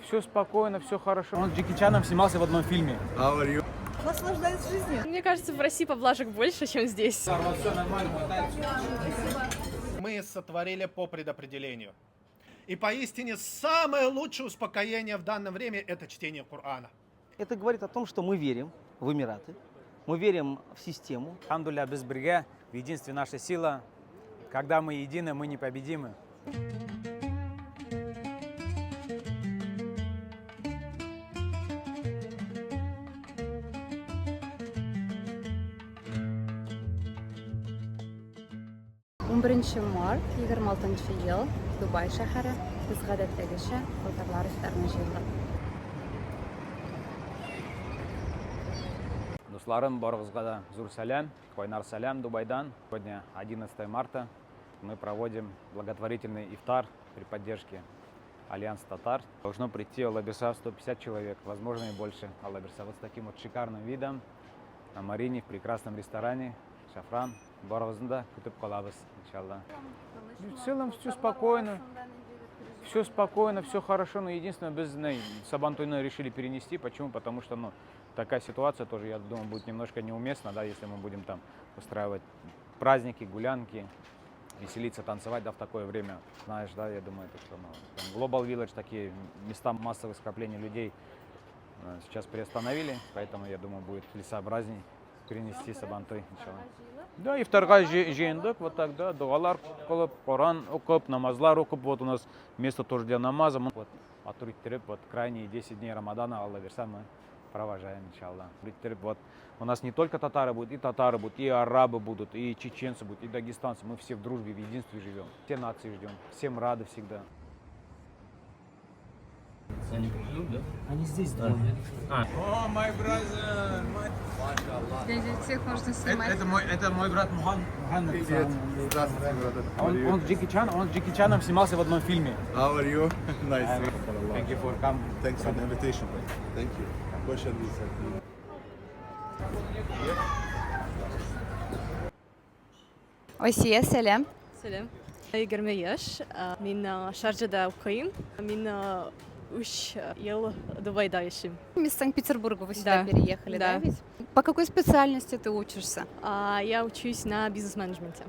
все спокойно, все хорошо. Он с Джеки Чаном снимался в одном фильме. Наслаждаюсь жизнью. Мне кажется, в России поблажек больше, чем здесь. Все нормально. Мы сотворили по предопределению. И поистине самое лучшее успокоение в данное время – это чтение Корана. Это говорит о том, что мы верим в Эмираты, мы верим в систему. Хамдулля без брига, в единстве наша сила. Когда мы едины, мы непобедимы. март 26 ел Дубай шәһәре без гадәттәгечә фотолар ифтарны җыелып. Дусларым, барыгызга да зур сәлам, кайнар сәлам Дубайдан. Сегодня 11 марта. Мы проводим благотворительный ифтар при поддержке Альянс Татар. Должно прийти, Алла берса, 150 человек, возможно и больше. Алла берса, вот с таким вот шикарным видом на Марине, в прекрасном ресторане Шафран. Барыгызда күтеп калабыз, иншалла. В целом все спокойно. Все спокойно, все хорошо, но единственное, без Сабантуйны решили перенести. Почему? Потому что такая ситуация тоже, я думаю, будет немножко неуместна, да, если мы будем там устраивать праздники, гулянки, веселиться, танцевать, да, в такое время. Знаешь, да, я думаю, это что, Global Village, такие места массовых скоплений людей сейчас приостановили, поэтому, я думаю, будет целесообразней перенести Сабантуй, иншалла. Да, ифтарга жиындык, вот так, да, дуалар кылып, Коран окуп, намазлар окуп, вот у нас место тоже для намаза. Вот, вот крайние 10 дней Рамадана, Алла берса, мы провожаем, иншалла. Вот, у нас не только татары будут, и арабы будут, и чеченцы будут, и дагестанцы. Мы все в дружбе, в единстве живем. Все нации ждем, всем рады всегда. Они придут, да? Они здесь, да. О, мой брат! Всех можно снимать. Это мой брат Мухаммад. Здравствуйте, брат. Он с Джеки Чаном снимался в одном фильме. How are you? Nice. Thank you for coming. Thanks for the invitation. Thank you. What shall we say? Осия, сәлем. Сәлем. Егерме яшь. Мин Шарджада укыйм. Мин 3 ел Дубайда яшим. Из Санкт-Петербурга вы сюда Да. переехали, да? Да. Ведь? По какой специальности ты учишься? Я учусь на бизнес-менеджменте.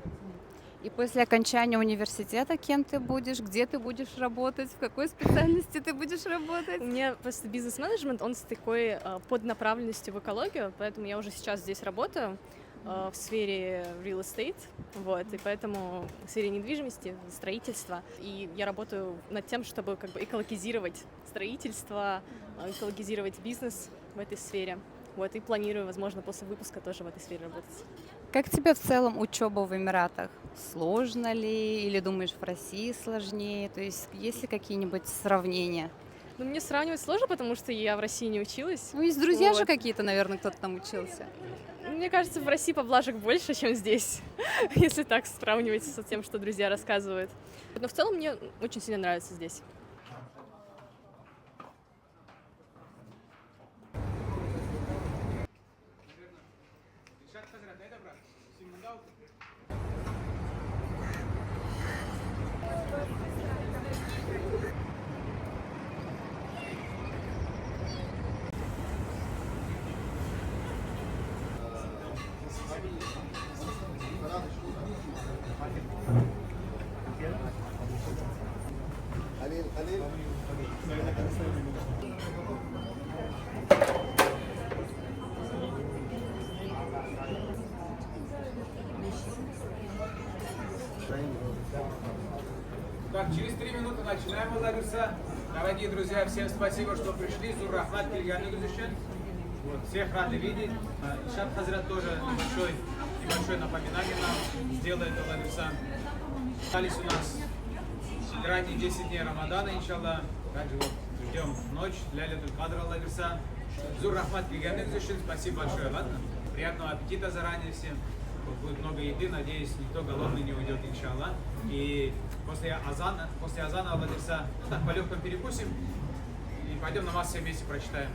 И после окончания университета кем ты будешь? Где ты будешь работать? В какой специальности ты будешь работать? У меня просто бизнес-менеджмент, он с такой поднаправленностью в экологию, поэтому я уже сейчас здесь работаю в сфере real estate, вот, и поэтому в сфере недвижимости, строительства. И я работаю над тем, чтобы как бы экологизировать строительство, экологизировать бизнес в этой сфере. Вот, и планирую, возможно, после выпуска тоже в этой сфере работать. Как тебе в целом учеба в Эмиратах? Сложно ли? Или думаешь, в России сложнее? То есть есть ли какие-нибудь сравнения? Ну, мне сравнивать сложно, потому что я в России не училась. Ну, есть друзья же Вот. какие-то, наверное, кто-то там учился. Мне кажется, в России поблажек больше, чем здесь, если так сравнивать с тем, что друзья рассказывают. Но в целом мне очень сильно нравится здесь. Так, через 3 минуты начинаем, Алла берса. Дорогие друзья, всем спасибо, что пришли. Зур рахмат келгәнегез өчен. Вот, всех рады видеть. Ишат Хазрат тоже небольшое напоминание нам сделает, Алла берса. Остались у нас ранние 10 дней Рамадана, иншалла. Также вот ждем ночь, Ляйлятуль Кадр, Алла берса. Зур рахмат келгәнегез өчен. Спасибо большое, ладно? Приятного аппетита заранее всем. Будет много еды, надеюсь, никто голодный не уйдет, иншалла. И после азана, Алла берса, так, по легкому перекусим и пойдем намаз все вместе прочитаем.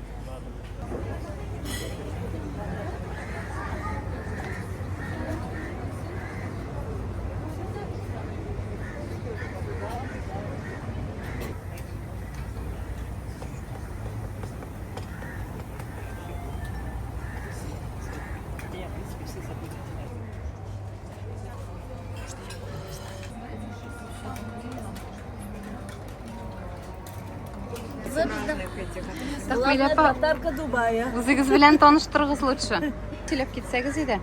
национальных этих. Тахмилапа. Главная Дубая. Үзегез белән таныштырыгыз лучше. Сөйләп китсәгез иде.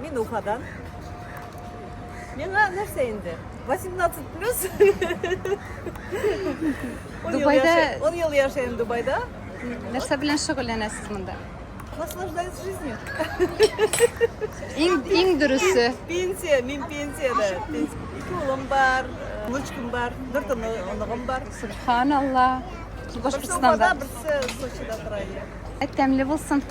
Мин Уфадан. Миңа нәрсә инде? 18 плюс. Дубайда- 10 ел яшәйм Дубайда. Нәрсә белән шөгыльләнәсез монда? Наслаждаюсь жизнью. Иң дөресе. Пенсия, мин пенсияда. Ике улым бар, внучкам бар, бер оныгым бар. Субханалла. Берсе Башкортстанда. Уфада, берсе Сочида тора иде. Тәмле булсын.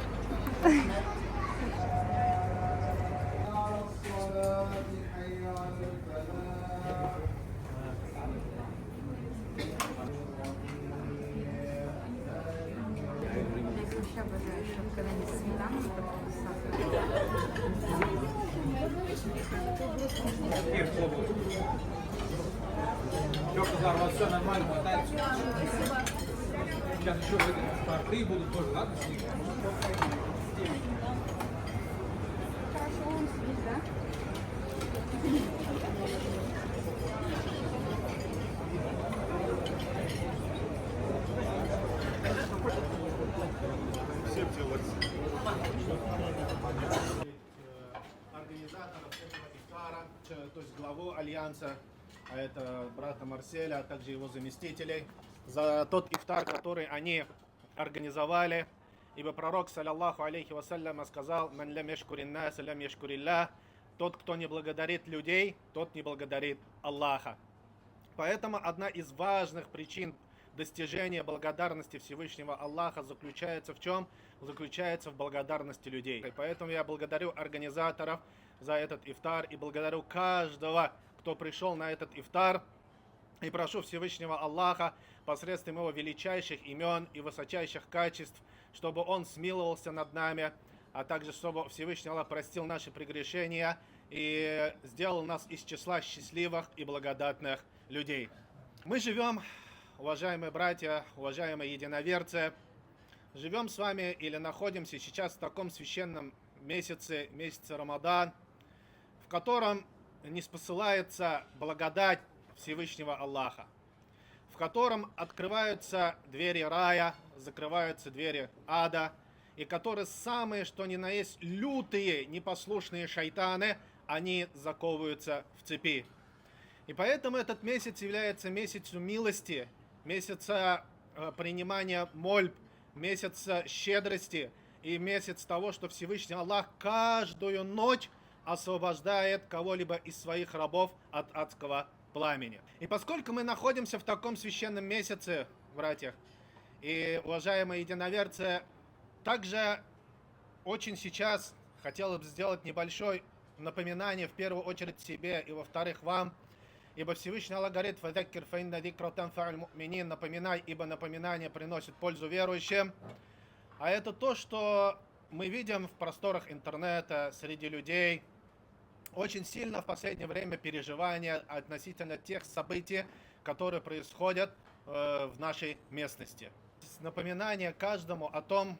Все нормально, хватает. Сейчас еще порты будут тоже, ладно? Организаторов этого ифтара, то есть главу альянса, а это брата Марселя, а также его заместителей, за тот ифтар, который они организовали. Ибо пророк, саллаллаху алейхи вассалям, сказал: «Ман лям яшкурин нас, лям яшкурилля». Тот, кто не благодарит людей, тот не благодарит Аллаха. Поэтому одна из важных причин достижения благодарности Всевышнего Аллаха заключается в чем? Заключается в благодарности людей. И поэтому я благодарю организаторов за этот ифтар и благодарю каждого, кто пришел на этот ифтар. И прошу Всевышнего Аллаха посредством его величайших имен и высочайших качеств, чтобы Он смиловался над нами, а также чтобы Всевышний Аллах простил наши прегрешения и сделал нас из числа счастливых и благодатных людей. Мы живем, уважаемые братья, уважаемые единоверцы, живем с вами или находимся сейчас в таком священном месяце, месяце Рамадан, в котором ниспосылается благодать Всевышнего Аллаха, в котором открываются двери рая, закрываются двери ада, и которые самые, что ни на есть, лютые, непослушные шайтаны, они заковываются в цепи. И поэтому этот месяц является месяцем милости, месяца принимания мольб, месяца щедрости и месяц того, что Всевышний Аллах каждую ночь освобождает кого-либо из своих рабов от адского пламени. И поскольку мы находимся в таком священном месяце, братья и уважаемые единоверцы, также очень сейчас хотелось бы сделать небольшое напоминание в первую очередь себе и во-вторых вам, ибо Всевышний Аллах говорит: «Фадаккир фаинна дикра танфа'уль му'минин», напоминай, ибо напоминание приносит пользу верующим. А это то, что мы видим в просторах интернета, среди людей. Очень сильно в последнее время переживания относительно тех событий, которые происходят в нашей местности. Напоминание каждому о том,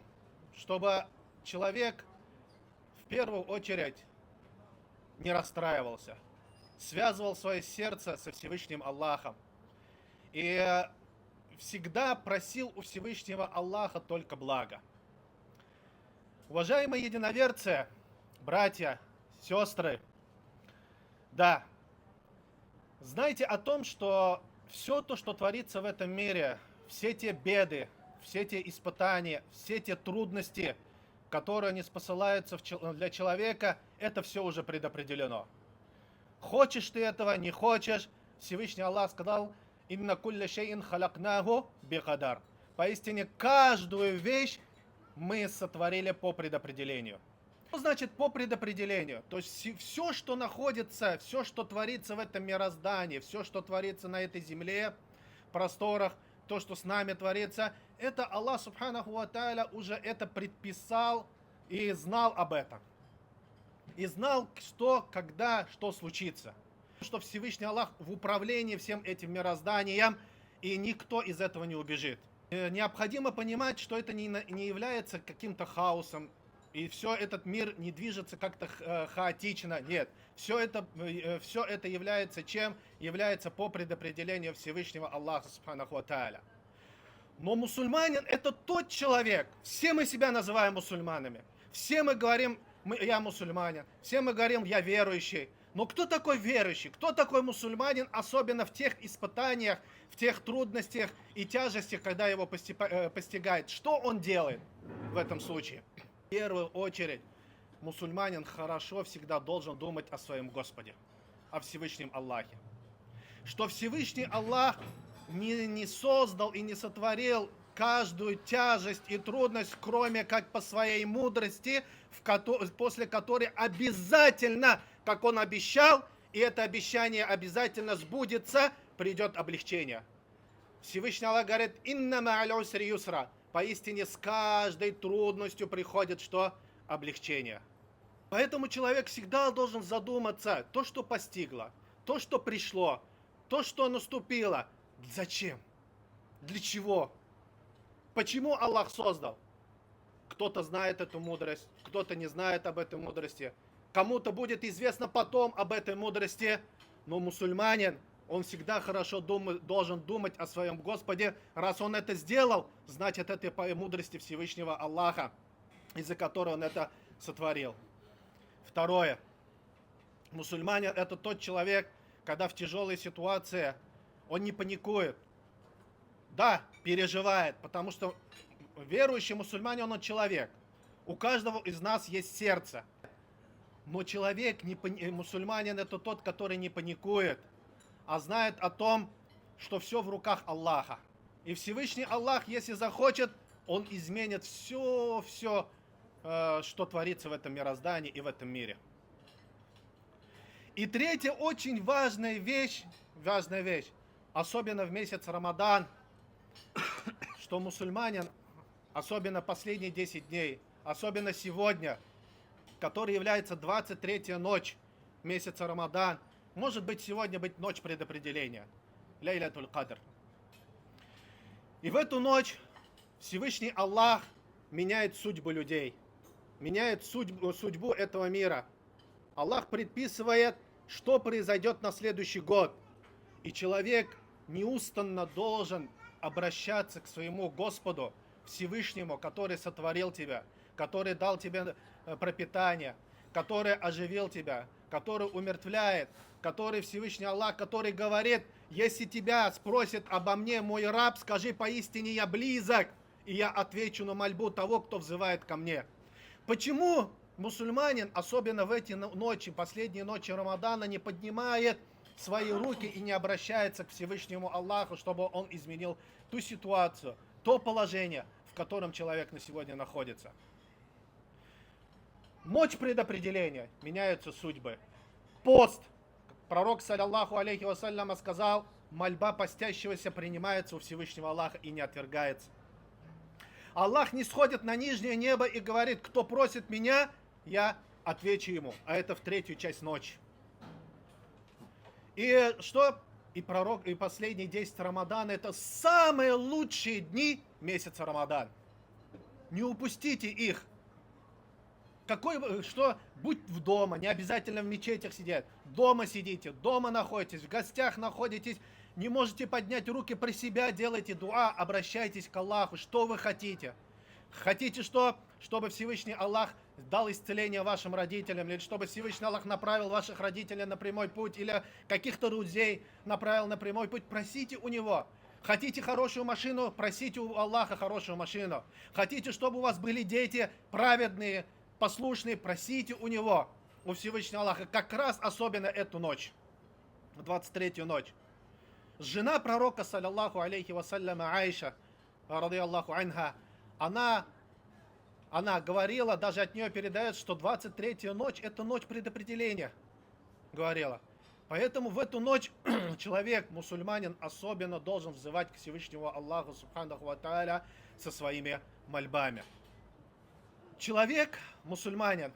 чтобы человек в первую очередь не расстраивался, связывал свое сердце со Всевышним Аллахом и всегда просил у Всевышнего Аллаха только блага. Уважаемые единоверцы, братья, сестры, да, знайте о том, что все то, что творится в этом мире, все те беды, все те испытания, все те трудности, которые не спосылаются для человека, это все уже предопределено. Хочешь ты этого, не хочешь, Всевышний Аллах сказал: «Инна кулля шейин халакнаху бикадар». Поистине, каждую вещь мы сотворили по предопределению. Что значит по предопределению? То есть все, что находится, все, что творится в этом мироздании, все, что творится на этой земле, просторах, то, что с нами творится, это Аллах Субханаху ва Тааля уже это предписал и знал об этом. И знал, что, когда, что случится. Что Всевышний Аллах в управлении всем этим мирозданием, и никто из этого не убежит. Необходимо понимать, что это не является каким-то хаосом, и все этот мир не движется как-то хаотично. Нет, все это является чем? Является по предопределению Всевышнего Аллаха Субханаху ва Тааля. Но мусульманин это тот человек, все мы себя называем мусульманами, все мы говорим, я мусульманин, все мы говорим, я верующий. Но кто такой верующий, кто такой мусульманин, особенно в тех испытаниях, в тех трудностях и тяжестях, когда его постигает? Что он делает в этом случае? В первую очередь, мусульманин хорошо всегда должен думать о своем Господе, о Всевышнем Аллахе. Что Всевышний Аллах не создал и не сотворил каждую тяжесть и трудность, кроме как по своей мудрости, после которой обязательно, как он обещал, и это обещание обязательно сбудется, придет облегчение. Всевышний Аллах говорит: «Инна ма'аль усри юсра». Поистине с каждой трудностью приходит что? Облегчение. Поэтому человек всегда должен задуматься, то, что постигло, то, что пришло, то, что наступило. Зачем? Для чего? Почему Аллах создал? Кто-то знает эту мудрость, кто-то не знает об этой мудрости. Кому-то будет известно потом об этой мудрости. Но мусульманин, он всегда хорошо должен думать о своем Господе. Раз он это сделал, значит, это по мудрости Всевышнего Аллаха, из-за которого он это сотворил. Второе. Мусульманин это тот человек, когда в тяжелой ситуации он не паникует. Да, переживает, потому что верующий мусульманин, он человек. У каждого из нас есть сердце. Но человек, мусульманин, это тот, который не паникует, а знает о том, что все в руках Аллаха. И Всевышний Аллах, если захочет, он изменит все, что творится в этом мироздании и в этом мире. И третья очень важная вещь, особенно в месяц Рамадан, что мусульманин, особенно последние 10 дней, особенно сегодня, который является 23-я ночь месяца Рамадан, может быть сегодня быть ночь предопределения, Лейлатуль Кадр. И в эту ночь Всевышний Аллах меняет судьбу людей, меняет судьбу этого мира. Аллах предписывает, что произойдет на следующий год. И человек неустанно должен обращаться к своему Господу, Всевышнему, который сотворил тебя, который дал тебе пропитание, который оживил тебя, который умертвляет, который Всевышний Аллах, который говорит: если тебя спросят обо мне, мой раб, скажи: поистине я близок, и я отвечу на мольбу того, кто взывает ко мне. Почему мусульманин, особенно в эти ночи, последние ночи Рамадана, не поднимает свои руки и не обращается к Всевышнему Аллаху, чтобы он изменил ту ситуацию, то положение, в котором человек на сегодня находится? Ночь предопределения, меняются судьбы. Пост. Пророк, саллаллаху алейхи вассаляма, сказал: мольба постящегося принимается у Всевышнего Аллаха и не отвергается. Аллах не сходит на нижнее небо и говорит: кто просит меня, я отвечу ему. А это в третью часть ночи. И что? И пророк, и последние 10 Рамадана — это самые лучшие дни месяца Рамадан. Не упустите их. Будь в дома, не обязательно в мечетях сидеть. Дома сидите, дома находитесь, в гостях находитесь. Не можете поднять руки при себя, делайте дуа, обращайтесь к Аллаху. Что вы хотите? Хотите что? Чтобы Всевышний Аллах дал исцеление вашим родителям, или чтобы Всевышний Аллах направил ваших родителей на прямой путь, или каких-то друзей направил на прямой путь, просите у Него. Хотите хорошую машину? Просите у Аллаха хорошую машину. Хотите, чтобы у вас были дети праведные, послушные? Просите у Него, у Всевышнего Аллаха. Как раз особенно эту ночь, 23-ю ночь. Жена пророка, саллаллаху алейхи вассаляма, Аиша, радийаллаху анха, она говорила, даже от нее передает, что 23-я ночь — это ночь предопределения, говорила. Поэтому в эту ночь человек, мусульманин, особенно должен взывать к Всевышнему Аллаху субханаху ва тааля со своими мольбами. Человек, мусульманин,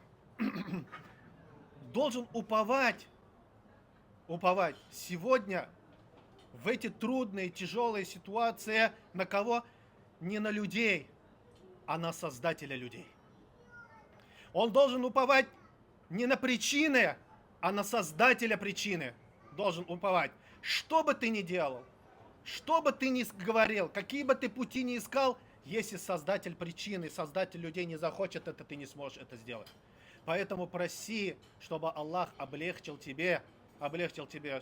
должен уповать сегодня в эти трудные, тяжелые ситуации на кого? Не на людей, а на Создателя людей. Он должен уповать не на причины, а на Создателя причины. Должен уповать. Что бы ты ни делал, Что бы ты ни говорил, какие бы ты пути ни искал, если создатель причины, создатель людей не захочет это, ты не сможешь это сделать. Поэтому проси, чтобы Аллах облегчил тебе,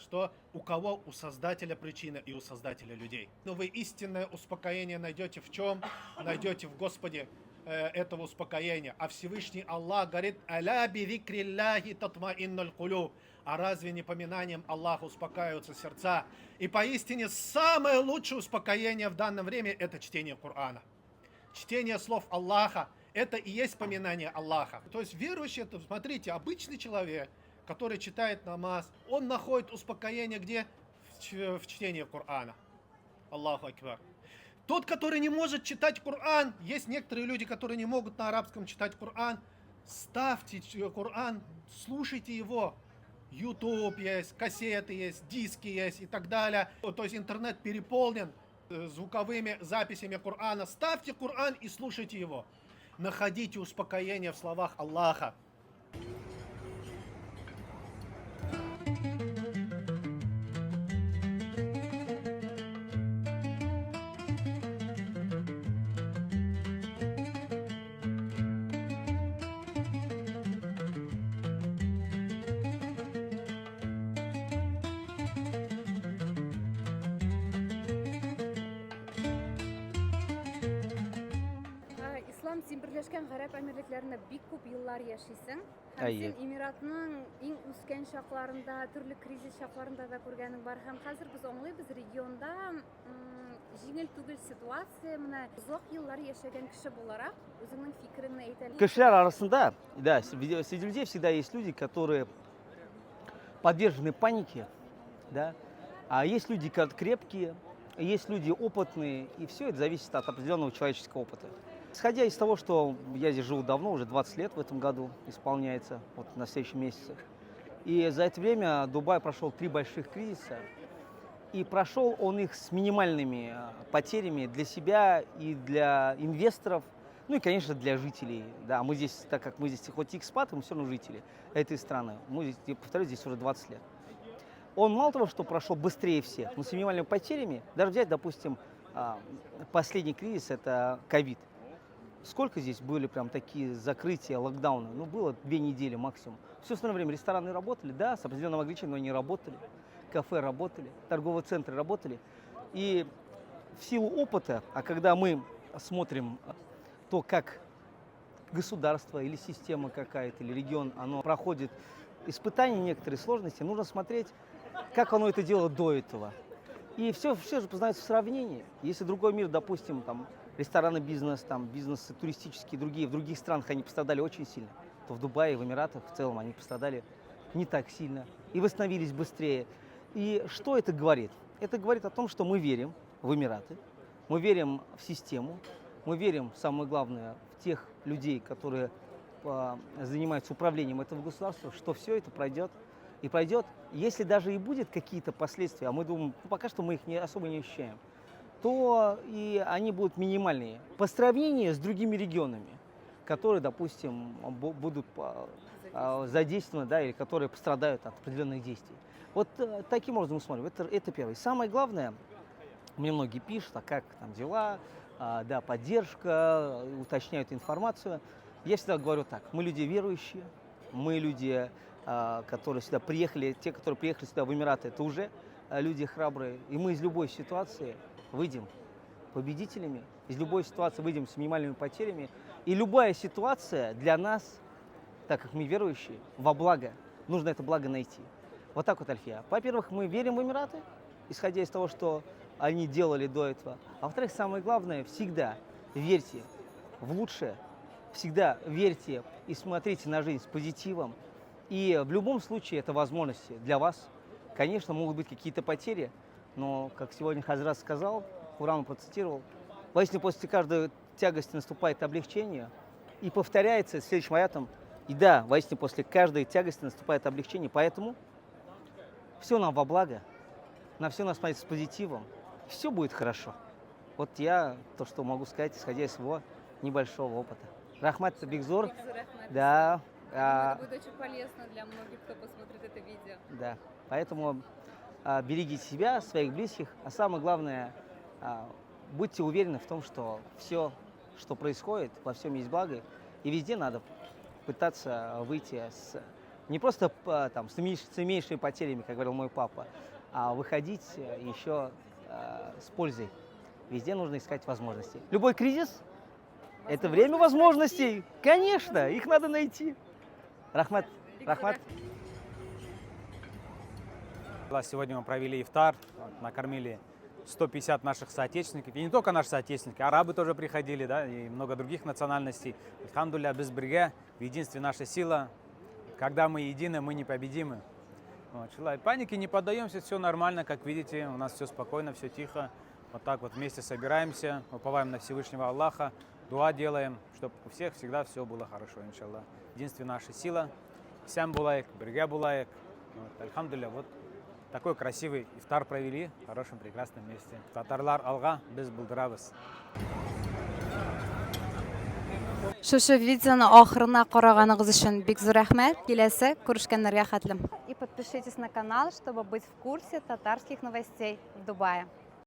что у кого? У создателя причины и у создателя людей. Но вы истинное успокоение найдете в чем? Найдете в Господе этого успокоения. А Всевышний Аллах говорит: «Аля би зикриллахи татмаиннуль кулуб». А разве не поминанием Аллаха успокаиваются сердца? И поистине самое лучшее успокоение в данное время – это чтение Корана. Чтение слов Аллаха – это и есть поминание Аллаха. То есть верующий, это, смотрите, обычный человек, который читает намаз, он находит успокоение где? В чтении Корана. Аллаху акбар. Тот, который не может читать Коран, есть некоторые люди, которые не могут на арабском читать Коран, ставьте Коран, слушайте его. YouTube есть, кассеты есть, диски есть и так далее. То есть интернет переполнен звуковыми записями Корана. Ставьте Коран и слушайте его. Находите успокоение в словах Аллаха. Ислам, сен Бірлескен Ғарап Әмірліктерінде бик күп еллар яшисің. Һәм Әйе. сен Эмиратның иң үскән шакларында, төрле кризис шакларында да күргәнең бар. Һәм хәзер без аңлыйбыз, регионда җиңел түгел ситуация. Менә озак еллар яшәгән кеше буларак, үзеңнең фикереңне әйтә. Кешелер арасында, да, среди людей всегда есть люди, которые подвержены панике, да, а есть люди крепкие, есть люди опытные, и все это зависит от определенного человеческого опыта. Исходя из того, что я здесь живу давно, уже 20 лет в этом году исполняется, вот на следующем месяце, и за это время Дубай прошел 3 больших кризиса, и прошел он их с минимальными потерями для себя и для инвесторов, ну и, конечно, для жителей. Да, мы здесь, так как мы здесь хоть и экспаты, мы все равно жители этой страны. Мы здесь, я повторюсь, здесь уже 20 лет. Он мало того, что прошел быстрее всех, но с минимальными потерями, даже взять, допустим, последний кризис, это ковид. Сколько здесь были прям такие закрытия, локдауны? Ну, было 2 недели максимум. Все остальное время рестораны работали, да, с определенным ограничением, но они работали. Кафе работали, торговые центры работали. И в силу опыта, а когда мы смотрим то, как государство или система какая-то, или регион, оно проходит испытания, некоторые сложности, нужно смотреть, как оно это делало до этого. И все же познается в сравнении. Если другой мир, допустим, там, ресторанный бизнес, там, бизнесы туристические, другие, в других странах они пострадали очень сильно, то в Дубае, в Эмиратах в целом они пострадали не так сильно и восстановились быстрее. И что это говорит? Это говорит о том, что мы верим в Эмираты, мы верим в систему, мы верим, самое главное, в тех людей, которые занимаются управлением этого государства, что все это пройдет. И пройдет, если даже и будет какие-то последствия, а мы думаем, пока что мы их особо не ощущаем, то и они будут минимальные по сравнению с другими регионами, которые, допустим, будут задействованы, да, или которые пострадают от определенных действий. Вот таким образом мы смотрим. Это первое. Самое главное, мне многие пишут, а как там дела, да, поддержка, уточняют информацию. Я всегда говорю так, мы люди верующие, мы люди, которые сюда приехали, те, которые приехали сюда в Эмираты, это уже люди храбрые. И мы из любой ситуации выйдем победителями, из любой ситуации выйдем с минимальными потерями. И любая ситуация для нас, так как мы верующие, во благо, нужно это благо найти. Вот так вот, Альфия. Во-первых, мы верим в Эмираты, исходя из того, что они делали до этого. А во-вторых, самое главное, всегда верьте в лучшее, всегда верьте и смотрите на жизнь с позитивом. И в любом случае это возможности для вас. Конечно, могут быть какие-то потери, но, как сегодня Хазрат сказал, Куран процитировал, воистину после каждой тягости наступает облегчение, и повторяется следующим аятом, и да, воистину после каждой тягости наступает облегчение, поэтому все нам во благо, на все нас смотреть с позитивом, все будет хорошо. Вот я то, что могу сказать, исходя из своего небольшого опыта. Рахмат Бигзур, да. Это будет очень полезно для многих, кто посмотрит это видео. Да, поэтому берегите себя, своих близких, а самое главное, будьте уверены в том, что все, что происходит, во всем есть благо, и везде надо пытаться выйти не просто там, с меньшими потерями, как говорил мой папа, а выходить еще с пользой. Везде нужно искать возможности. Любой кризис – это время возможностей. Конечно, их надо найти. Рахмат. Рахмат. Сегодня мы провели ифтар, накормили 150 наших соотечественников. И не только наши соотечественники, арабы тоже приходили, да, и много других национальностей. Альхамдулилля, без брига, в единстве наша сила. Когда мы едины, мы непобедимы. Вот, паники не поддаемся, все нормально, как видите, у нас все спокойно, все тихо. Вот так вот вместе собираемся, уповаем на Всевышнего Аллаха, дуа делаем, чтобы у всех всегда все было хорошо, иншаллах. Единстве наша сила. Сям булайк, брига булайк. Вот, альхамдулилля, вот такой красивый ифтар провели в хорошем, прекрасном месте. Татарлар алга, без булдырабыз. Шушы видеоны ахырына караганыгыз өчен бик зур рәхмәт. Киләсе күрешкәннәргә хәтлем. И подпишитесь на канал, чтобы быть в курсе татарских новостей в Дубае.